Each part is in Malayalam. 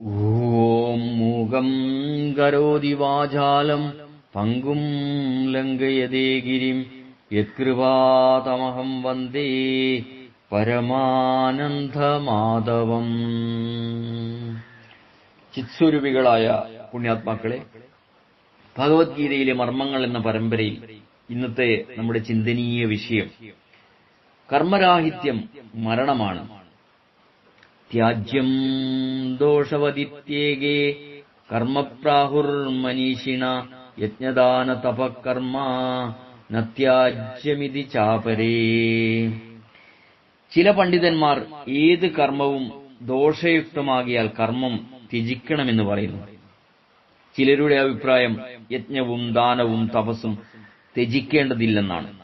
ഓം മൂകം കരോതി വാചാലം പങ്കും ലംഘയതേ ഗിരിം യത്കൃപാതമഹം വന്ദേ പരമാനന്ദമാധവം. ചിത്സ്വരൂപികളായ പുണ്യാത്മാക്കളെ, ഭഗവത്ഗീതയിലെ മർമ്മങ്ങൾ എന്ന പരമ്പരയിൽ ഇന്നത്തെ നമ്മുടെ ചിന്തനീയ വിഷയം കർമ്മരാഹിത്യം മരണമാണ്. ത്യാജ്യം ദോഷവദിത്യേകേ കർമ്മപ്രാഹുർമനീഷിണ യജ്ഞദാന തപകർമ്മ നത്യാജ്യമിതി ചാപരേ. ചില പണ്ഡിതന്മാർ ഏത് കർമ്മവും ദോഷയുക്തമാകിയാൽ കർമ്മം ത്യജിക്കണമെന്ന് പറയുന്നു. ചിലരുടെ അഭിപ്രായം യജ്ഞവും ദാനവും തപസ്സും ത്യജിക്കേണ്ടതില്ലെന്നാണ്.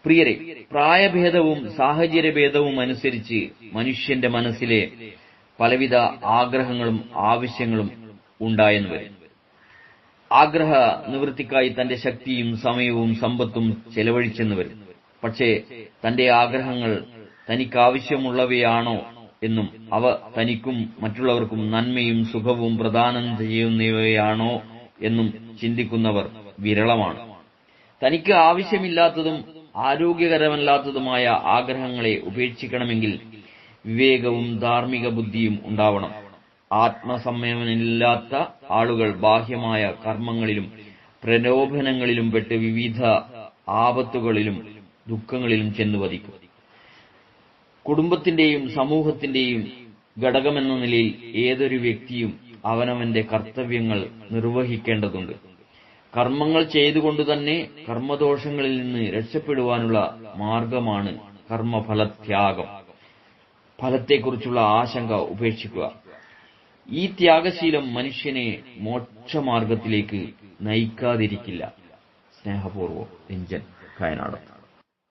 പ്രിയരെ, പ്രായഭേദവും സാഹചര്യഭേദവും അനുസരിച്ച് മനുഷ്യന്റെ മനസ്സിലെ പലവിധ ആഗ്രഹങ്ങളും ആവശ്യങ്ങളും ഉണ്ടായെന്ന് വരും. ആഗ്രഹ നിവൃത്തിക്കായി തന്റെ ശക്തിയും സമയവും സമ്പത്തും ചെലവഴിച്ചെന്ന് വരും. പക്ഷേ തന്റെ ആഗ്രഹങ്ങൾ തനിക്കാവശ്യമുള്ളവയാണോ എന്നും അവ തനിക്കും മറ്റുള്ളവർക്കും നന്മയും സുഖവും പ്രദാനം ചെയ്യുന്നവയാണോ എന്നും ചിന്തിക്കുന്നവർ വിരളമാണ്. തനിക്ക് ആവശ്യമില്ലാത്തതും ആരോഗ്യകരമല്ലാത്തതുമായ ആഗ്രഹങ്ങളെ ഉപേക്ഷിക്കണമെങ്കിൽ വിവേകവും ധാർമ്മിക ബുദ്ധിയും ഉണ്ടാവണം. ആത്മസംയമനമില്ലാത്ത ആളുകൾ ബാഹ്യമായ കർമ്മങ്ങളിലും പ്രലോഭനങ്ങളിലും പെട്ട് വിവിധ ആപത്തുകളിലും ദുഃഖങ്ങളിലും ചെന്നുപതിക്കും. കുടുംബത്തിന്റെയും സമൂഹത്തിന്റെയും ഘടകമെന്ന നിലയിൽ ഏതൊരു വ്യക്തിയും അവനവന്റെ കർത്തവ്യങ്ങൾ നിർവഹിക്കേണ്ടതുണ്ട്. കർമ്മങ്ങൾ ചെയ്തുകൊണ്ടുതന്നെ കർമ്മദോഷങ്ങളിൽ നിന്ന് രക്ഷപ്പെടുവാനുള്ള മാർഗമാണ് കർമ്മഫലത്യാഗം. ഫലത്തെക്കുറിച്ചുള്ള ആശങ്ക ഉപേക്ഷിക്കുക. ഈ ത്യാഗശീലം മനുഷ്യനെ മോക്ഷമാർഗത്തിലേക്ക് നയിക്കാതിരിക്കില്ല. സ്നേഹപൂർവ്വം രഞ്ജൻ കായനാട്.